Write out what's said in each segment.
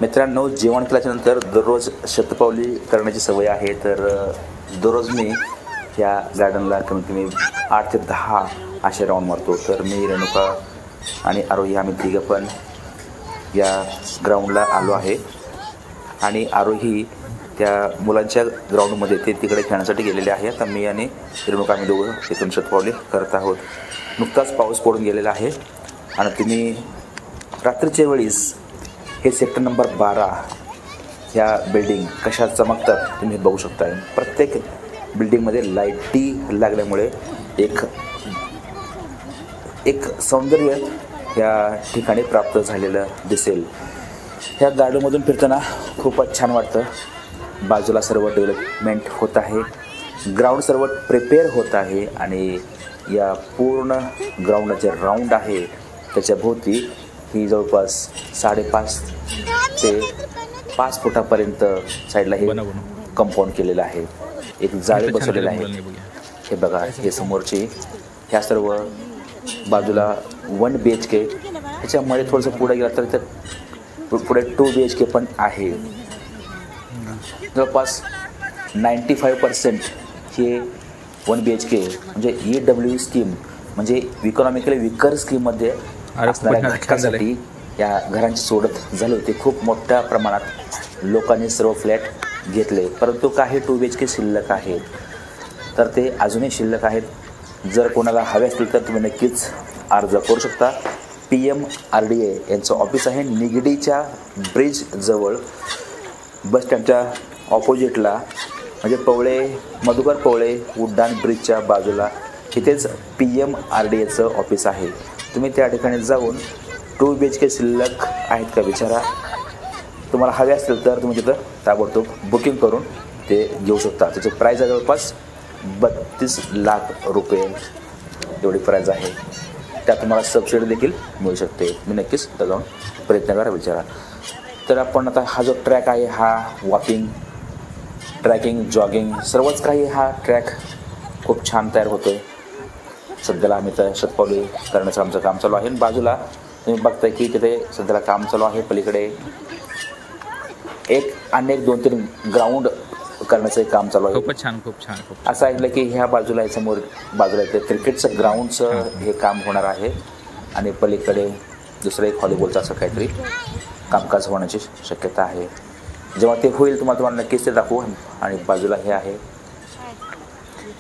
मित्रांनो, जेवण केल्याच्यानंतर दररोज शतपावली करण्याची सवय आहे. तर दररोज मी या गार्डनला कमीत कमी 8 ते 10 असे राऊंड मारतो. तर मी, रेणुका आणि आरोही आम्ही तिघं पण या ग्राउंडला आलो आहे. आणि आरोही त्या मुलांच्या ग्राउंडमध्ये ते तिकडे खेळण्यासाठी गेलेले आहे. तर मी आणि रेणुका आम्ही दोघं तिथून शतपावली करत आहोत. नुकताच पाऊस पडून गेलेला आहे आणि तुम्ही रात्रीच्या वेळीस हे सेक्टर नंबर 12 ह्या बिल्डिंग कशा चमकतात तुम्ही बघू शकता. प्रत्येक बिल्डिंगमध्ये लाईटी लागल्यामुळे एक सौंदर्य या ठिकाणी प्राप्त झालेलं दिसेल. ह्या गार्डनमधून फिरताना खूपच छान वाटतं. बाजूला सर्व डेव्हलपमेंट होत आहे, ग्राउंड सर्व प्रिपेअर होत आहे आणि या पूर्ण ग्राउंडला जे राऊंड आहे त्याच्या भोवती ही जवळपास 5.5 ते 5 फुटापर्यंत साईडला हे कंपाऊंड केलेलं आहे. एक जाळे बसवलेलं आहे. हे बघा, हे समोरची ह्या सर्व बाजूला 1 BHK, ह्याच्यामध्ये थोडंसं पुढे गेलं तर पुढे 2 BHK पण आहे. जवळपास 95% हे 1 BHK म्हणजे EW स्कीम म्हणजे इकॉनॉमिकली विकर स्कीममध्ये असणाऱ्या घटकासाठी या घरांची सोडत झाली होती. खूप मोठ्या प्रमाणात लोकांनी सर्व फ्लॅट घेतले, परंतु काही 2 BHK शिल्लक आहेत. तर ते अजूनही शिल्लक आहेत. जर कोणाला हवे असतील तर तुम्ही नक्कीच अर्ज करू शकता. PMRDA यांचं ऑफिस आहे निगडीच्या ब्रिजजवळ, बस स्टँडच्या ऑपोजिटला, म्हणजे मधुकर पवळे उड्डाण ब्रिजच्या बाजूला इथेच PMRDAचं ऑफिस आहे. तुम्ही त्या ठिकाणी जाऊन 2 BHK शिल्लक आहेत का विचारा. तुम्हाला हवे असतील तर तुम्ही तिथं ताबडतोब बुकिंग करून ते घेऊ शकता. त्याची प्राईज आहे जवळपास 32 लाख रुपये एवढी प्राईज आहे. त्यात तुम्हाला सबसिडी देखील मिळू शकते. मी नक्कीच तिथं जाऊन प्रयत्न करा, विचारा. तर आपण आता हा जो ट्रॅक आहे हा वॉकिंग, ट्रॅकिंग, जॉगिंग सर्वच काही हा ट्रॅक खूप छान तयार होतो आहे. सध्याला आम्ही तर शतपावली करण्याचं आमचं काम चालू आहे. बाजूला तुम्ही बघताय की तिथे सध्याला काम चालू आहे. पलीकडे एक 2-3 ग्राउंड करण्याचं काम चालू आहे. खूप छान. असं ऐकलं की ह्या बाजूला समोर बाजूला ते क्रिकेटचं ग्राउंडचं हे काम होणार आहे आणि पलीकडे दुसरं एक व्हॉलीबॉलचं असं काहीतरी कामकाज होण्याची शक्यता आहे. जेव्हा ते होईल तुम्हाला नक्कीच ते दाखवू. आणि बाजूला हे आहे,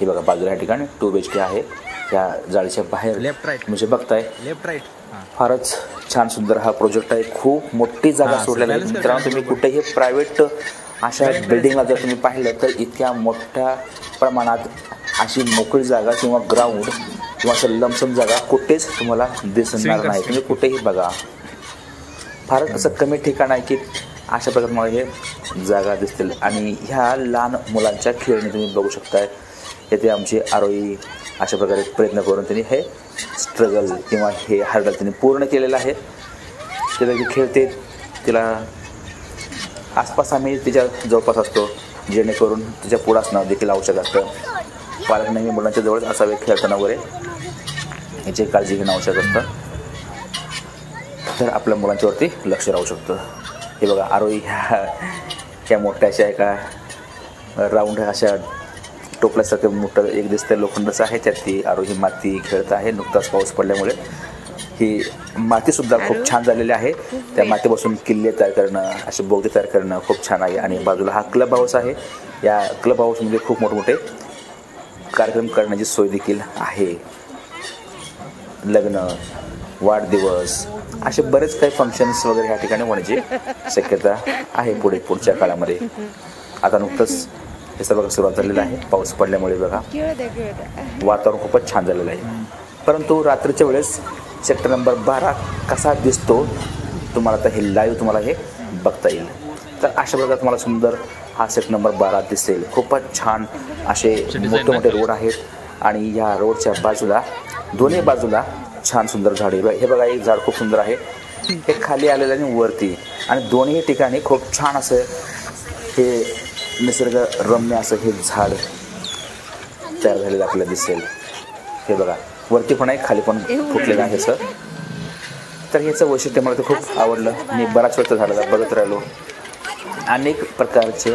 हे बघा, बाजूला ह्या ठिकाणी 2 BHK आहे. त्या जाळीच्या बाहेर लेफ्ट राईट म्हणजे बघताय, लेफ्ट राईट फारच छान सुंदर हा प्रोजेक्ट आहे. खूप मोठी जागा सोडलेली आहे. मित्रांनो, तुम्ही कुठेही प्रायव्हेट अशा बिल्डिंगला जर तुम्ही पाहिलं तर इतक्या मोठ्या प्रमाणात अशी मोकळी जागा किंवा ग्राउंड किंवा असं लमसम जागा कुठेच तुम्हाला दिसणार नाही. तुम्ही कुठेही बघा, फारच असं कमी ठिकाण आहे की अशा प्रकारे मला हे जागा दिसतील. आणि ह्या लहान मुलांच्या खेळणी तुम्ही बघू शकताय. येथे आमची आरोही अशा प्रकारे प्रयत्न करून त्यांनी हे स्ट्रगल किंवा हे हार्डल त्यांनी पूर्ण केलेलं आहे. तिला जी खेळते तिला आसपास आम्ही तिच्या जवळपास असतो, जेणेकरून तिच्या पुढं असणं देखील आवश्यक असतं. पालक नेहमी मुलांच्या जवळच असावे खेळताना वगैरे, याची काळजी घेणं आवश्यक असतं. तर आपल्या मुलांच्यावरती लक्ष राहू शकतं. हे बघा, आरोही ह्या मोठ्या अशा एका राऊंड अशा टोपल्यासारखं मोठं एक दिसतं लोखंडाचं आहे. त्यात ती आरोही माती खेळत आहे. नुकताच पाऊस पडल्यामुळे ही मातीसुद्धा खूप छान झालेली आहे. त्या मातीपासून किल्ले तयार करणं, असे बोगदे तयार करणं खूप छान आहे. आणि बाजूला हा क्लब हाऊस आहे. या क्लब हाऊसमध्ये खूप मोठमोठे कार्यक्रम करण्याची सोय देखील आहे. लग्न, वाढदिवस असे बरेच काही फंक्शन्स वगैरे ह्या ठिकाणी होण्याची शक्यता आहे पुढच्या काळामध्ये. आता नुकतंच हे सर्व सुरुवात झालेलं आहे. पाऊस पडल्यामुळे बघा वातावरण खूपच छान झालेलं आहे. परंतु रात्रीच्या वेळेस सेक्टर नंबर 12 कसा दिसतो तुम्हाला आता हे लाईव्ह तुम्हाला हे बघता येईल. तर अशा प्रकारे तुम्हाला सुंदर हा सेक्टर नंबर 12 दिसेल. खूपच छान असे मोठे मोठे रोड आहेत आणि या रोडच्या बाजूला दोन्ही बाजूला छान सुंदर झाडे. हे बघा, एक झाड खूप सुंदर आहे, हे खाली आलेलं आणि वरती, आणि दोन्ही ठिकाणी खूप छान असं हे निसर्ग रम्य असं हे झाड तयार झालेलं आपल्याला दिसेल. हे बघा, वरती पण आहे, खाली पण फुटलेलं आहे सर. तर ह्याचं वैशिष्ट्य मला ते खूप आवडलं. मी बराच वेळ झाडाला बघत राहिलो. अनेक प्रकारचे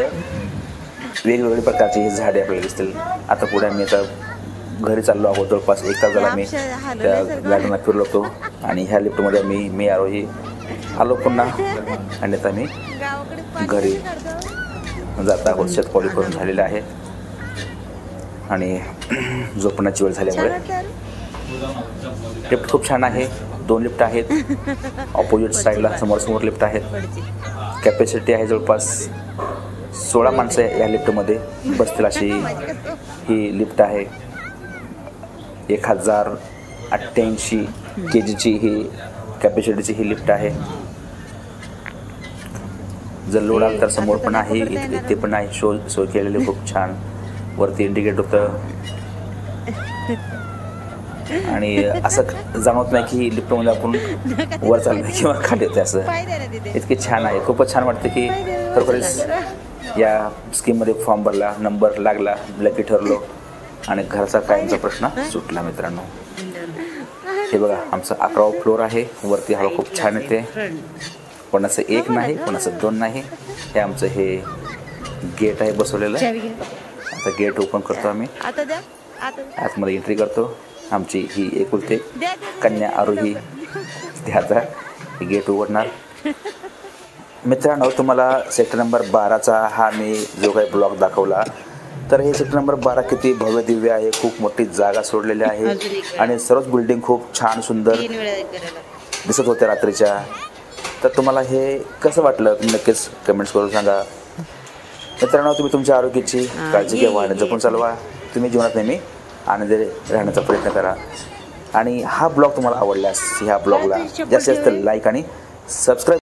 वेगवेगळे प्रकारचे हे झाडे आपल्याला दिसतील. आता पुढे मी आता घरी चाललो आहोत. जवळपास 1 तास झाला मी त्या गार्डनला फिरलो होतो आणि ह्या लिफ्टमध्ये मी आरोही आलो पुन्हा. आणि आता मी घरी जात आहोत. शेतपावली करून झालेलं आहे आणि झोपण्याची वेळ झाल्यामुळे लिफ्ट खूप छान आहे. 2 लिफ्ट आहेत. ऑपोजिट साईडला समोर लिफ्ट आहेत. कॅपॅसिटी आहे जवळपास 16 माणसं या लिफ्टमध्ये बसतील अशी ही लिफ्ट आहे. 1088 kgची ही कॅपॅसिटीची ही लिफ्ट आहे. जर लोड आला तर समोर पण आहे, इथे पण आहे. सोय केलेली खूप छान. वरती इंडिकेटर होतं आणि असं जाणवत नाही की लिफ्टमध्ये आपण वर चाललं किंवा खाली येते. असं इतके छान आहे. खूपच छान वाटतं की खरोखरच या स्कीममध्ये फॉर्म भरला, नंबर लागला, लकी ठरलो आणि घराचा कायमचा प्रश्न सुटला. मित्रांनो हे बघा आमचा 11वा फ्लोअर आहे. वरती हवा खूप छान येते. कोणाचं 1 नाही, कोणाचं 2 नाही. हे आमचं हे गेट आहे बसवलेलं. आता गेट ओपन करतो आम्ही. आतमध्ये एंट्री करतो. आमची ही एकुलते कन्या आरोही ते आता गेट उघडणार. मित्रांनो तुम्हाला सेक्टर नंबर 12चा हा मी जो काही ब्लॉग दाखवला तर हे सेक्टर नंबर 12 किती भव्य दिव्य आहे. खूप मोठी जागा सोडलेली आहे आणि सर्वच बिल्डिंग खूप छान सुंदर दिसत होत्या रात्रीच्या. तर तुम्हाला हे कसं वाटलं तुम्ही नक्कीच कमेंट्स करून सांगा. मित्रांनो तुम्ही तुमच्या आरोग्याची काळजी घ्या आणि जपून चालवा. तुम्ही जीवनात नेहमी आनंदी राहण्याचा प्रयत्न करा. आणि हा ब्लॉग तुम्हाला आवडल्यास ह्या ब्लॉगला जास्तीत जास्त लाईक आणि सबस्क्राईब